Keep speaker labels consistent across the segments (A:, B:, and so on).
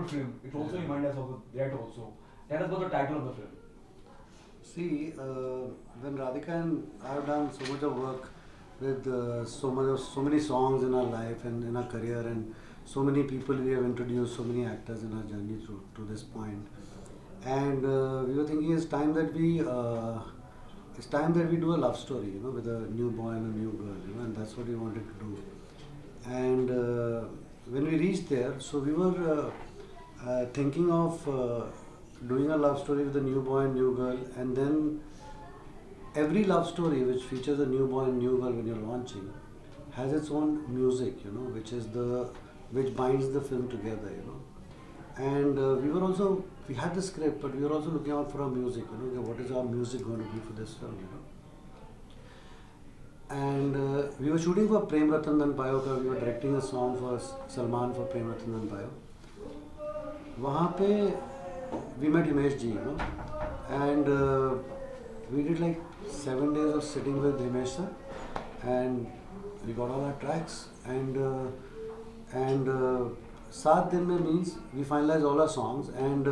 A: good film. It also reminds us of that also. Tell us about the title of the film.
B: See, when Radhika and I have done so much of work with so many songs in our life and in our career, and so many people we have introduced, so many actors in our journey through to this point. And we were thinking it's time that we do a love story, with a new boy and a new girl, and that's what we wanted to do. And when we reached there, so we were thinking of doing a love story with a new boy and new girl, and then every love story which features a new boy and new girl when you're launching has its own music, which binds the film together, And we had the script, but we were also looking out for our music, what is our music going to be for this film. And we were shooting for Prem Ratan Dhan Payo ka, we were directing a song for Salman for Prem Ratan Dhan Payo. वहाँ पे we met Himesh ji, and we did like 7 days of sitting with Himesh sir, and we got all our tracks, and 7 दिन में means we finalized all our songs, and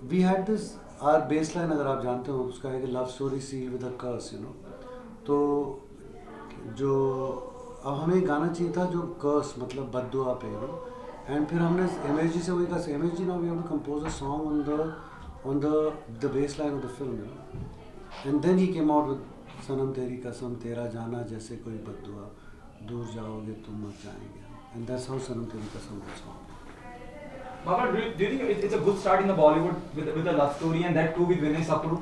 B: we had this, our baseline अगर आप जानते हो उसका है कि love story sealed with a curse, तो जो अब हमें गाना चाहिए था जो कर्स मतलब बद्दुआ पे, एंड फिर हमने एमएस जी से वही कहा, Himesh ji now we have to compose a song on the base line of the film, and then he came out with Sanam Teri Kasam तेरा जाना जैसे कोई बद्दुआ दूर जाओगे तुम मत जाएंगे, एंड दैट्स हाउ सनम तेरी कसम was song.
A: Baba, do you think it's a good start in the Bollywood with a love story, and that too with Vinay Sapru?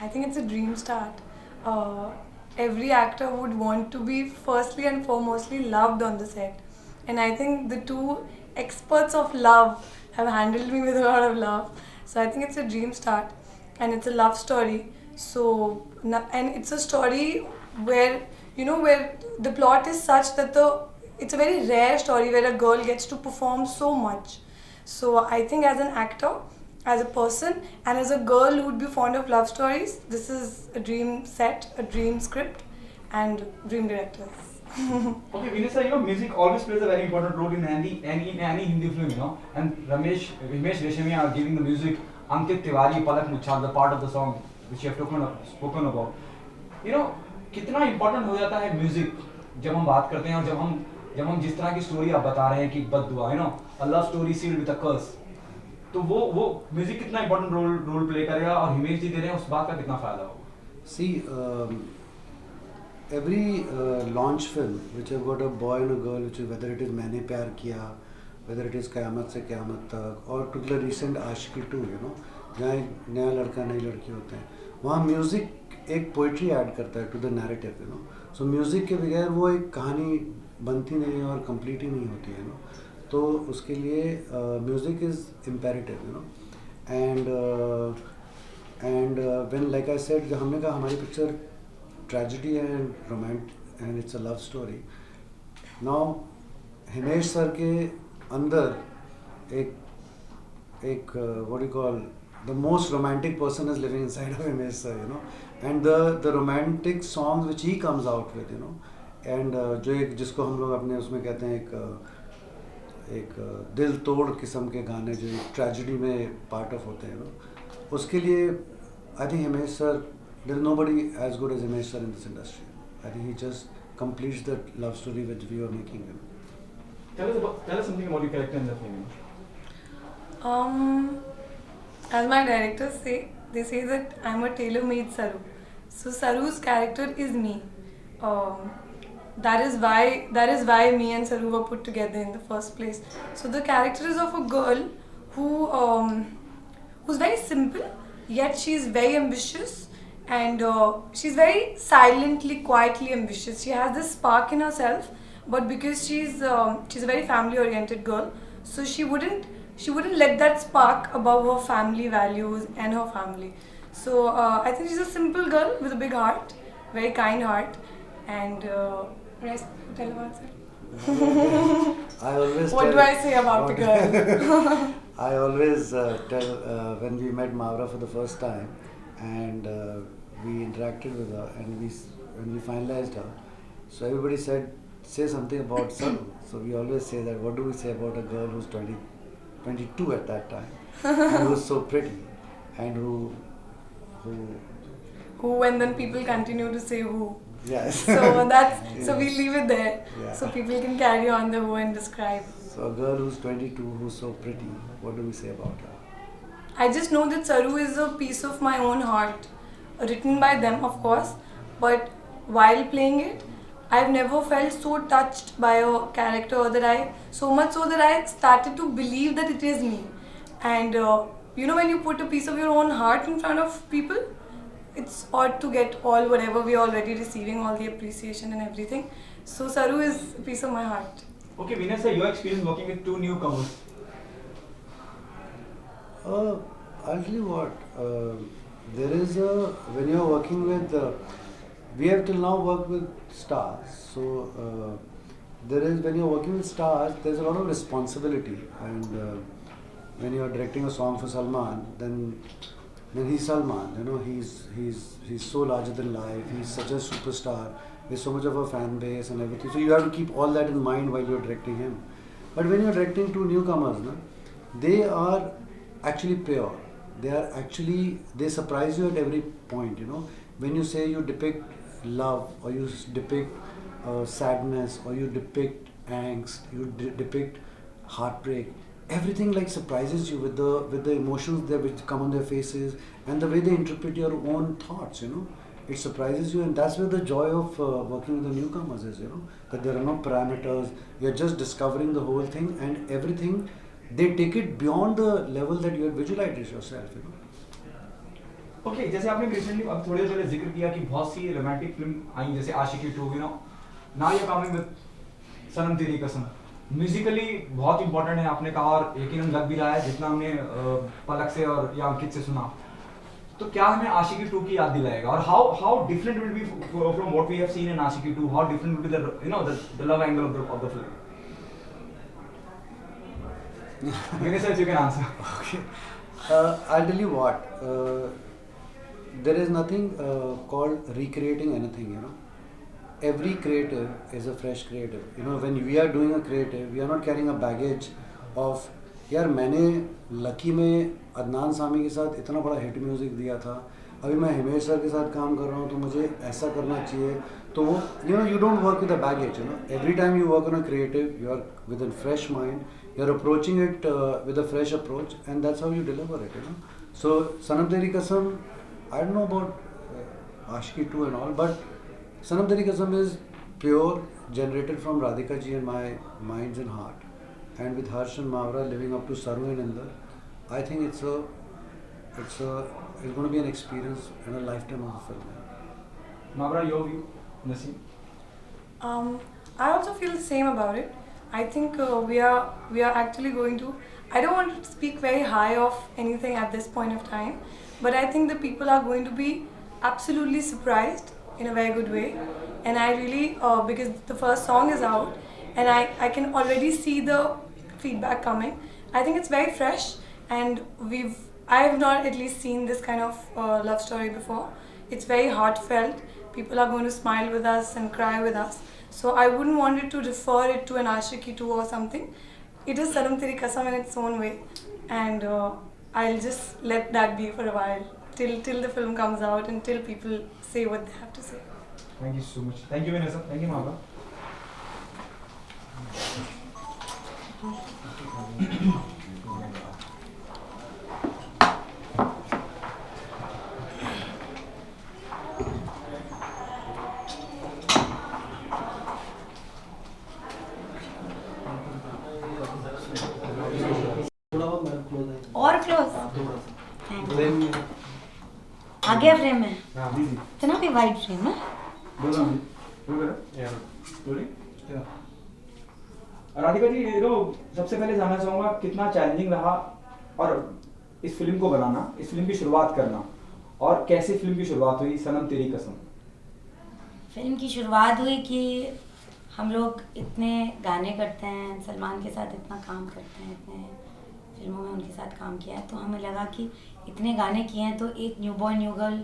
C: I think it's a dream start. Every actor would want to be firstly and foremostly loved on the set. And I think the two experts of love have handled me with a lot of love. So I think it's a dream start, and it's a love story. So, and it's a story where, where the plot is such that it's a very rare story where a girl gets to perform so much. So I think as an actor, as a person, and as a girl who would be fond of love stories, this is a dream set, a dream script, and dream directors.
A: Okay, Vinay sir, music always plays a very important role in any Hindi film, and Himesh Reshamia are giving the music. Ankit Tiwari, Palak Muchhal, the part of the song which you have spoken about. कितना important हो जाता है music जब हम बात करते हैं, और जब हम जिस तरह की story आप बता रहे हैं कि बद्दुआ, a love story sealed with a curse. तो वो म्यूजिक कितना इंपॉर्टेंट रोल प्ले करेगा, और हिमेश जी दे रहे हैं उस बात का कितना फायदा होगा?
B: See, every launch film which have got a boy and a girl, which is whether it is मैंने प्यार किया, whether it is क़यामत से क़यामत तक, और particular recent आशिकी 2, जहाँ एक नया लड़का नई लड़की होते हैं, वहाँ म्यूज़िक एक पोइट्री ऐड करता है to the narrative, so music के बगैर वो एक कहानी बनती नहीं है और कंप्लीट ही नहीं होती है, तो उसके लिए music is imperative, and when like I said, जब हमने कहा हमारी picture tragedy and romance and it's a love story, now Himesh sir के अंदर एक what you call the most romantic person is living inside of Himesh sir, and the romantic songs which he comes out with, and जो एक जिसको हम लोग अपने उसमें कहते हैं एक दिल तोड़ किस्म के गाने जो एक ट्रेजेडी में पार्ट ऑफ होते हैं, उसके लिए I think Himesh sir, there is nobody as good as Himesh sir in this industry. I think he just completes the love story which we were making.
A: Tell us something about your character in the film.
C: As my directors say, they say that I'm a tailor-made Saru. So Saru's character is me. That is why me and Saru were put together in the first place. So the character is of a girl who's very simple, yet she's very ambitious, and she's very silently, quietly ambitious. She has this spark in herself, but because she's a very family-oriented girl, so she wouldn't let that spark above her family values and her family. So I think she's a simple girl with a big heart, very kind heart, and tell about her. What do I say about the girl?
B: I always tell when we met Mavra for the first time, and we interacted with her, and when we finalized her, so everybody said, say something about Saru. So we always say that, what do we say about a girl who's 22 at that time, and who was so pretty, and who
C: Who, and then people continue to say who.
B: yes.
C: So that's so we
B: Yes.
C: leave it there,
B: Yeah.
C: so people can carry on the who and describe.
B: So a girl who's 22, who's so pretty, what do we say about her?
C: I just know that Saru is a piece of my own heart, written by them, of course, but while playing it, I've never felt so touched by a character so much so that I started to believe that it is me. And you know, when you put a piece of your own heart in front of people, it's odd to get all whatever we are already receiving, all the appreciation and everything. So Saru is a piece of my heart.
A: Okay, Vinay sir, your experience working with two newcomers.
B: I'll tell you what, there is when you're working with, we have till now worked with stars, so when you're working with stars, there's a lot of responsibility, and when you're directing a song for Salman, then he's Salman, you know, he's so larger than life, he's such a superstar, there's so much of a fan base and everything, so you have to keep all that in mind while you're directing him. But when you're directing two newcomers, they are actually pure. They surprise you at every point, you know. When you say you depict love, or you depict sadness, or you depict angst, you depict heartbreak, everything like surprises you with the emotions that which come on their faces, and the way they interpret your own thoughts, you know. It surprises you, and that's where the joy of working with the newcomers is, you know, that there are no parameters, you're just discovering the whole thing, and everything, they take it beyond the level that you had visualized yourself, you know.
A: Okay, जैसे आपने recently अब थोड़ी देर पहले जिक्र किया कि बहुत सी romantic film आई जैसे आशिकी 2, you know, now you're coming with सनम तेरी कसम. म्यूजिकली बहुत इंपॉर्टेंट है, आपने कहा, और यकीनन लग भी रहा है जितना हमने पलक से और या अंकित से सुना. तो क्या हमें आशिकी 2 की याद दिलाएगा, और how different will be from what we have seen in Aashiqui 2, how different will be the you know the love angle of the film. Vinay sir, you can answer.
B: Okay. I'll tell you what, there is nothing called recreating anything, you know. Every creative is a fresh creative. You know, when we are doing a creative, we are not carrying a baggage of, यार मैंने lucky में अदनान सामी के साथ इतना बड़ा hit music दिया था, अभी मैं हिमेश सर के साथ काम कर रहा हूँ, तो मुझे ऐसा करना चाहिए. तो वो, you know, you don't work with a baggage, you know. Every time you work on a creative, you are with a fresh mind, you're approaching it with a fresh approach, and that's how you deliver it, you know. So Sanam Teri Kasam, I don't know about Ashiki 2 and all, but Sanam Teri Kasam is pure, generated from Radhika ji and my minds and heart, and with Harsh and Mavra living up to Saru and Inder, I think it's going to be an experience and a lifetime of a film.
A: Mavra, your view on the scene?
C: I also feel the same about it. I think we are actually going to. I don't want to speak very high of anything at this point of time, but I think the people are going to be absolutely surprised in a very good way. And I really, because the first song is out, and I can already see the feedback coming. I think it's very fresh, and I have not at least seen this kind of love story before. It's very heartfelt. People are going to smile with us and cry with us. So I wouldn't want it to refer it to an Ashiki 2 or something. It is Sanam Teri Kasam in its own way, and I'll just let that be for a while till the film comes out and till people say what they have to say.
A: Thank you so much. Thank you, Vinay sir. Thank you, Mavra.
D: और close आ गया frame में.
A: हाँ, दीदी.
D: इतना भी wide frame है.
A: बोलो राधिका जी, सबसे पहले जानना चाहूंगा कितना चैलेंजिंग रहा और इस फिल्म को बनाना, इस फिल्म की शुरुआत करना, और कैसे फिल्म की शुरुआत हुई सनम तेरी कसम.
D: फिल्म की शुरुआत हुई कि हम लोग इतने गाने करते हैं, सलमान के साथ इतना काम करते हैं, इतने फिल्मों में उनके साथ काम किया है, तो हमें लगा कि इतने गाने किए हैं तो एक न्यू बॉय न्यू गर्ल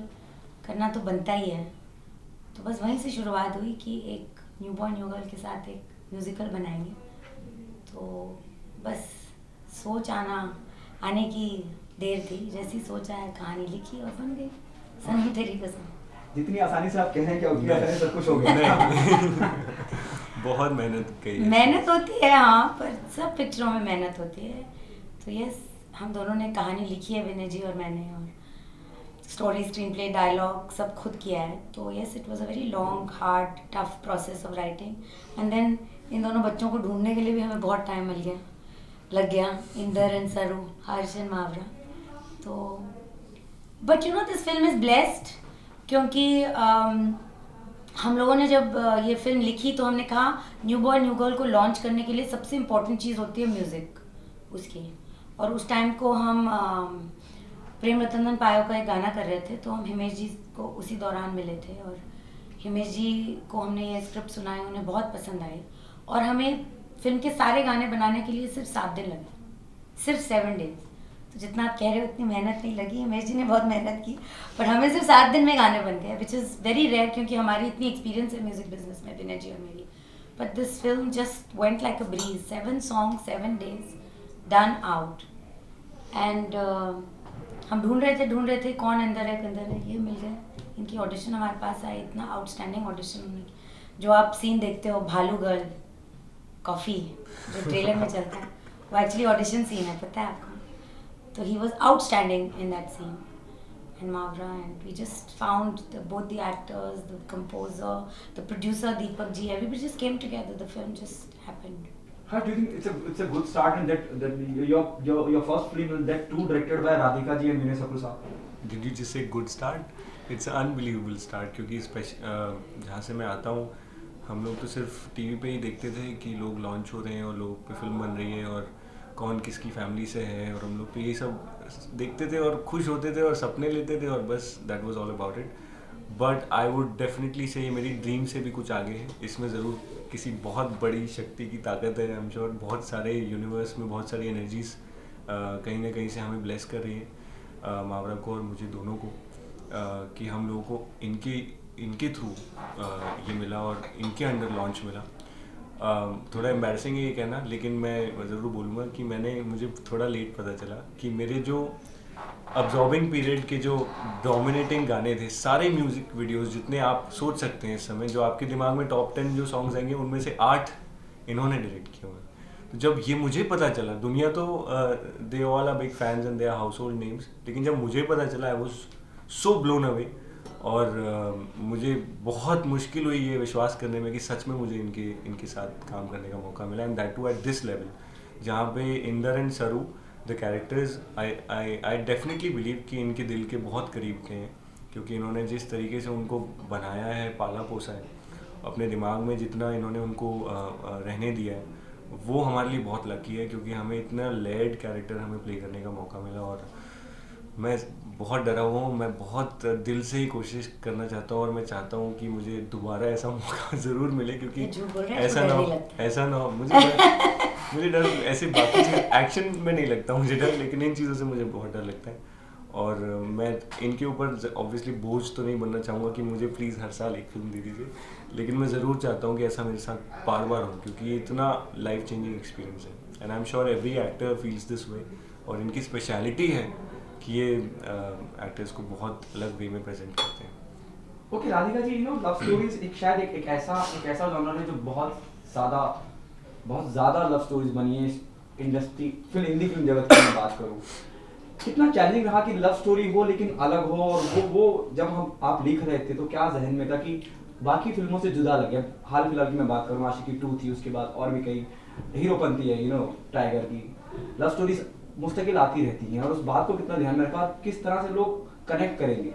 D: करना तो बनता ही है. तो बस वहीं से शुरुआत हुई कि एक न्यू बॉय न्यू गर्ल के साथ एक म्यूज़िकल बनाएंगे. तो बस सोच आने की देर थी, जैसी सोच आया कहानी लिखी और बन गई सनम तेरी कसम।
A: जितनी आसानी से आप कह रहे हैं क्या उतनी आसानी से सब कुछ हो गया?
E: बहुत मेहनत की है।
D: मेहनत होती है हाँ, पर सब पिक्चरों में मेहनत होती है। तो यस, हम दोनों ने कहानी लिखी है, विनय जी और मैंने, और स्टोरी, स्क्रीन प्ले, डायलॉग सब खुद किया है। तो yes, it was a very long, hard, tough process of writing. And then इन दोनों बच्चों को ढूंढने के लिए भी हमें बहुत टाइम लग गया, इंदर एंड सरू, हर्ष एंड मावरा। तो but you know this film is blessed, क्योंकि हम लोगों ने जब ये फिल्म लिखी तो हमने कहा न्यू बॉय न्यू गर्ल को लॉन्च करने के लिए सबसे इम्पोर्टेंट चीज़ होती है म्यूज़िक उसकी। और उस टाइम को हम प्रेम रतन पायो का एक गाना कर रहे थे, तो हम हिमेश जी को उसी दौरान मिले थे और हिमेश जी को हमने ये स्क्रिप्ट सुनाई, उन्हें बहुत पसंद आई। और हमें फिल्म के सारे गाने बनाने के लिए सिर्फ 7 दिन लगे, सिर्फ 7 डेज। तो जितना आप कह रहे हो उतनी मेहनत नहीं लगी, हिमेश जी ने बहुत मेहनत की, पर हमें सिर्फ 7 दिन में गाने बन गए, विच इज़ वेरी रेयर, क्योंकि हमारी इतनी एक्सपीरियंस है म्यूजिक बिजनेस में, विनय जी और मेरी। But this film just went like a breeze, 7 song 7 days, done out. And हम ढूंढ रहे थे कौन अंदर है, ये मिल गए। इनकी ऑडिशन हमारे पास आई, इतना आउटस्टैंडिंग ऑडिशन उन्होंने। जो आप सीन देखते हो भालू गर्ल कॉफ़ी जो ट्रेलर में चलता है, वो एक्चुअली ऑडिशन सीन है, पता है आपको? तो he was outstanding in that scene, and Mawra, and we just found both the actors, the composer, the producer Deepak ji, everybody just came together, the film just happened.
A: How do you think it's a good start in that your first film is that too directed by Radhika ji and Vinay Sakru साहब?
E: Did you just say good start? It's an unbelievable start, क्योंकि जहाँ से मैं आता हूँ हम लोग तो सिर्फ टीवी पे ही देखते थे कि लोग लॉन्च हो रहे हैं और लोग पे फिल्म बन रही है और कौन किसकी फैमिली से है, और हम लोग तो ये सब देखते थे और खुश होते थे और सपने लेते थे और बस that was all about it. But I would definitely से ये मेरी ड्रीम से भी कुछ आगे है। इसमें ज़रूर किसी बहुत बड़ी शक्ति की ताकत है, आई एम श्योर। बहुत सारे यूनिवर्स में बहुत सारी एनर्जीज कहीं ना कहीं से हमें ब्लेस कर रही है, मावरा को और मुझे दोनों को, कि हम लोगों को इनके थ्रू ये मिला और इनके अंडर लॉन्च मिला। थोड़ा एम्बैरसिंग है ये कहना, लेकिन मैं ज़रूर बोलूँगा कि मुझे थोड़ा लेट पता चला कि मेरे जो अब्जॉर्बिंग पीरियड के जो डोमिनेटिंग गाने थे, सारे म्यूज़िक वीडियोस जितने आप सोच सकते हैं इस समय, जो आपके दिमाग में टॉप 10 जो सॉन्ग्स आएंगे उनमें से 8 इन्होंने डायरेक्ट किए हुए। तो जब ये मुझे पता चला, दुनिया तो they all are big fans and they are household names, लेकिन जब मुझे पता चला I was so blown away. और मुझे बहुत मुश्किल हुई ये विश्वास करने में कि सच में मुझे इनके साथ काम करने का मौका मिला, and that too at this level, जहाँ पे Inder and Saru the characters I definitely believe कि इनके दिल के बहुत करीब के हैं, क्योंकि इन्होंने जिस तरीके से उनको बनाया है, पाला पोसा है, अपने दिमाग में जितना इन्होंने उनको रहने दिया है, वो हमारे लिए बहुत लकी है, क्योंकि हमें इतना लेयर्ड कैरेक्टर हमें प्ले करने का मौका मिला। और मैं बहुत डरा हुआ हूँ, मैं बहुत दिल से ही कोशिश करना चाहता हूँ और मैं चाहता हूँ कि मुझे दोबारा ऐसा मौका ज़रूर मिले, क्योंकि ऐसा ना हो मुझे डर ऐसे बाकी चीज़ एक्शन में नहीं लगता मुझे डर, लेकिन इन चीज़ों से मुझे बहुत डर लगता है। और मैं इनके ऊपर ऑब्वियसली बोझ तो नहीं बनना चाहूँगा कि मुझे प्लीज़ हर साल एक फिल्म दे दीजिए, लेकिन मैं ज़रूर चाहता हूँ कि ऐसा मेरे साथ बार बार हो, क्योंकि ये इतना लाइफ चेंजिंग एक्सपीरियंस है, and I am sure every actor feels this way. और इनकी स्पेशलिटी है कि ये एक्टर्स को बहुत अलग वे में प्रेजेंट करते हैं।
A: Okay Radhika ji, you know love stories एक ऐसा जॉनर है जो बहुत ज़्यादा लव स्टोरीज बनी है इंडस्ट्री, हिंदी फिल्म जगत की मैं बात करूँ। कितना चैलेंजिंग रहा कि लव स्टोरी हो लेकिन अलग हो, और वो जब आप लिख रहे थे तो क्या जहन में था कि बाकी फिल्मों से जुदा लगे? हाल फिलहाल की मैं बात करूँ, आशिकी 2 थी, उसके बाद और भी कई हीरोपंती है, यू नो टाइगर की लव स्टोरीज मुस्तकिल आती रहती हैं, और उस बात को कितना ध्यान में रखा, किस तरह से लोग कनेक्ट करेंगे?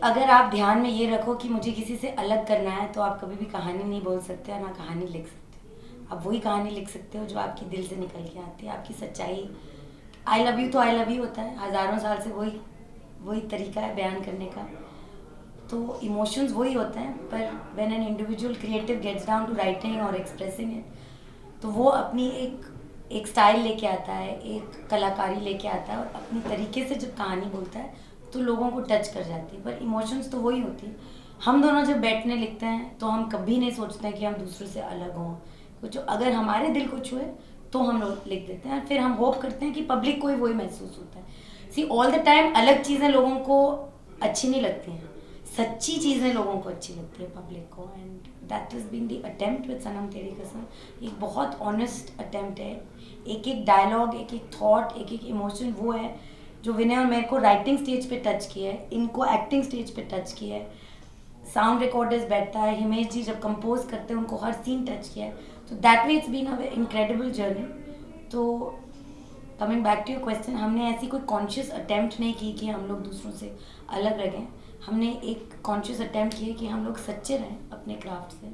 D: अगर आप ध्यान में ये रखो कि मुझे किसी से अलग करना है, तो आप कभी भी कहानी नहीं बोल सकते और ना कहानी लिख सकते। आप वही कहानी लिख सकते हो जो आपकी दिल से निकल के आती है, आपकी सच्चाई। आई लव यू तो आई लव यू होता है, हज़ारों साल से वही तरीका है बयान करने का, तो इमोशंस वही होते हैं। पर when an individual creative gets down to writing और एक्सप्रेसिंग इट, तो वो अपनी एक स्टाइल लेके आता है, एक कलाकारी लेके आता है, और अपनी तरीके से जब कहानी बोलता है तो लोगों को टच कर जाती है। पर इमोशंस तो वही होती है। हम दोनों जब बैठने लिखते हैं तो हम कभी नहीं सोचते हैं कि हम दूसरों से अलग हों, तो जो अगर हमारे दिल को छुए तो हम लोग लिख देते हैं, फिर हम होप करते हैं कि पब्लिक को ही वही महसूस होता है. सी ऑल द टाइम अलग चीज़ें लोगों को अच्छी नहीं लगती हैं, सच्ची चीज़ें लोगों को अच्छी लगती है पब्लिक को. And that is been the attempt with Sanam Teri Kasam. एक बहुत ऑनेस्ट अटेम्प्ट है. एक एक डायलॉग, एक एक थॉट, एक एक इमोशन वो है जो विनय और मेरे को राइटिंग स्टेज पे टच किया है, इनको एक्टिंग स्टेज पे टच किया है. साउंड रिकॉर्डर्स बैठता है, हिमेश जी जब कंपोज करते हैं उनको हर सीन टच किया है. तो that way it's been a incredible journey. तो coming back to your question, हमने ऐसी कोई कॉन्शियस अटेम्प्ट नहीं की कि हम लोग दूसरों से अलग लगें. हमने एक कॉन्शियस अटेम्प्ट किया कि हम लोग सच्चे रहें अपने क्राफ्ट से.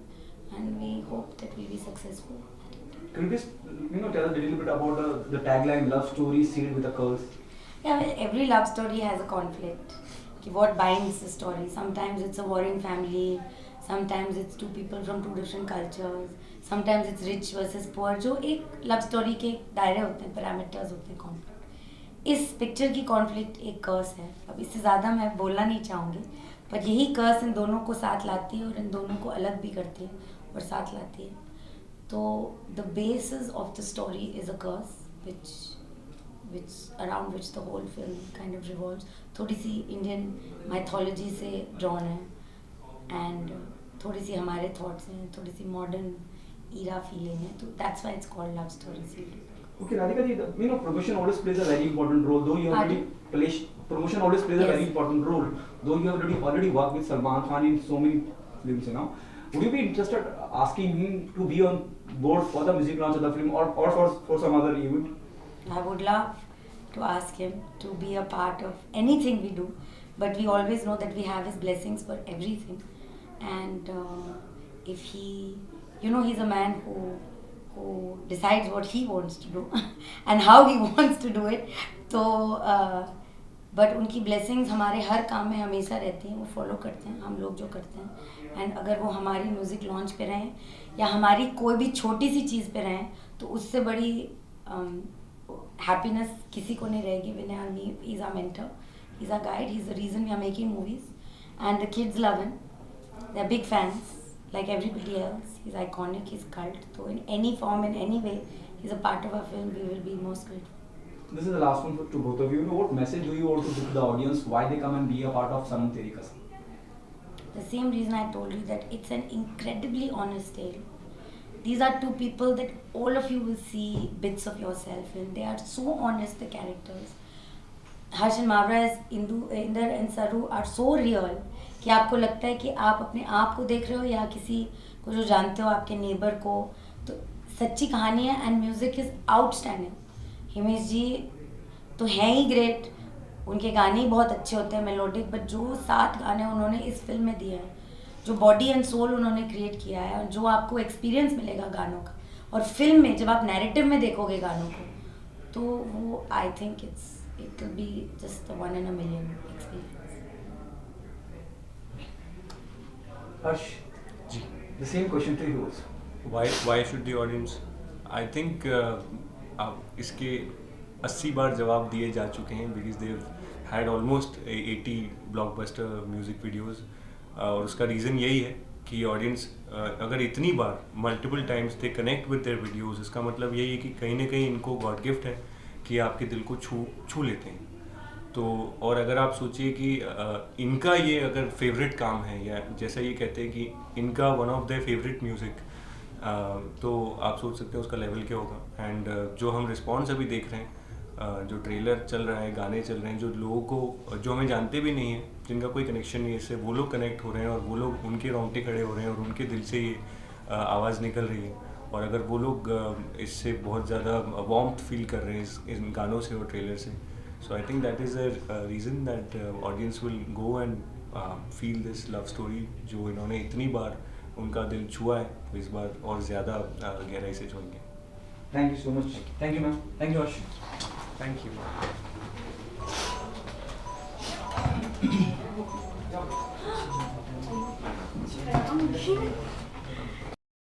D: And we hope that will be successful.
A: Could you please, tell us a little bit about the tagline "Love story sealed with a curse"?
D: Yeah, well, every love story has a conflict. What binds the story? Sometimes it's a warring family, sometimes it's two people from two different cultures, sometimes it's rich versus poor. जो एक love story के दायरे होते हैं, parameters होते हैं conflict. इस picture की conflict एक कर्स है. अब इससे ज़्यादा मैं बोलना नहीं चाहूँगी, पर यही कर्स इन दोनों को साथ लाती है और इन दोनों को अलग भी करती है और साथ लाती है. तो the basis of the story is a curse, which around which the whole film kind of revolves. थोड़ी सी Indian mythology से drawn है, and थोड़ी सी हमारे thoughts हैं, थोड़ी सी modern era feeling है. तो that's why it's called Love Story Sealed.
A: Okay, Radhika ji, promotion always plays a very important role. Though you have promotion always plays a very important role. Though you have already worked with Salman Khan in so many films, would you be interested asking him to be on board for the music launch of the film or for some other event?
D: I would love to ask him to be a part of anything we do, but we always know that we have his blessings for everything. And if he, he's a man who decides what he wants to do and how he wants to do it. तो but उनकी blessings हमारे हर काम में हमेशा रहती हैं, वो follow करते हैं हम लोग जो करते हैं. एंड अगर वो हमारी म्यूज़िक लॉन्च पे रहें या हमारी कोई भी छोटी सी चीज़ पे रहें तो उससे बड़ी हैप्पीनेस किसी को नहीं रहेगी. विनय आर्मी is our mentor, is our guide, he is the reason we are making movies. And the kids love him, they are big fans like everybody else. He's iconic, he's cult. So in any form, in any way, he's a part of our film, we will be most grateful.
A: This is the last one to both of you. What message do you want to give to the audience? Why they come and be a part of Sanam Teri Kasam?
D: The same reason I told you, that it's an incredibly honest tale. These are two people that all of you will see bits of yourself in. They are so honest, the characters. Harsh and Mavra as Inder and Saru are so real कि आपको लगता है कि आप अपने आप को देख रहे हो या किसी को जो जानते हो, आपके नेबर को. तो सच्ची कहानी है. And music is outstanding. Himesh ji तो हैं ही ग्रेट, उनके गाने ही बहुत अच्छे होते हैं मेलोडिक, बट जो 7 गाने उन्होंने इस फिल्म में दिए हैं, जो बॉडी एंड सोल उन्होंने क्रिएट किया है, और जो आपको एक्सपीरियंस मिलेगा गानों का, और फिल्म में जब आप नैरेटिव में देखोगे गानों को, तो वो I think it will be just the 1 in a million experience.
A: Harsh, the same question to you also.
E: Why should the audience? I think इसके 80 बार जवाब दिए जा चुके हैं, because they've had almost 80 blockbuster music videos. और उसका reason यही है कि ऑडियंस अगर इतनी बार multiple times they connect with their videos, इसका मतलब यही है कि कहीं ना कहीं इनको गॉड गिफ्ट है कि आपके दिल को छू लेते हैं. तो और अगर आप सोचिए कि इनका ये अगर फेवरेट काम है, या जैसा ये कहते हैं कि इनका one of the favourite music, तो आप सोच सकते हैं उसका लेवल क्या होगा. एंड जो हम रिस्पॉन्स अभी देख रहे हैं, जो ट्रेलर चल रहा है, गाने चल रहे हैं, जो लोगों को जो हमें जानते भी नहीं हैं, जिनका कोई कनेक्शन नहीं है इससे, वो लोग कनेक्ट हो रहे हैं और वो लोग उनके रोंगटे खड़े हो रहे हैं और उनके दिल से ये आवाज़ निकल रही है. और अगर वो लोग इससे बहुत ज़्यादा वार्मथ फील कर रहे हैं इन गानों से और ट्रेलर से, so I think that is a reason that audience will go and feel this love story जो इन्होंने इतनी बार उनका दिल छुआ है, इस बार और ज़्यादा गहराई से छुएंगे.
A: Thank you so much. Thank you, ma'am. Thank you, Harsh.
E: Thank you.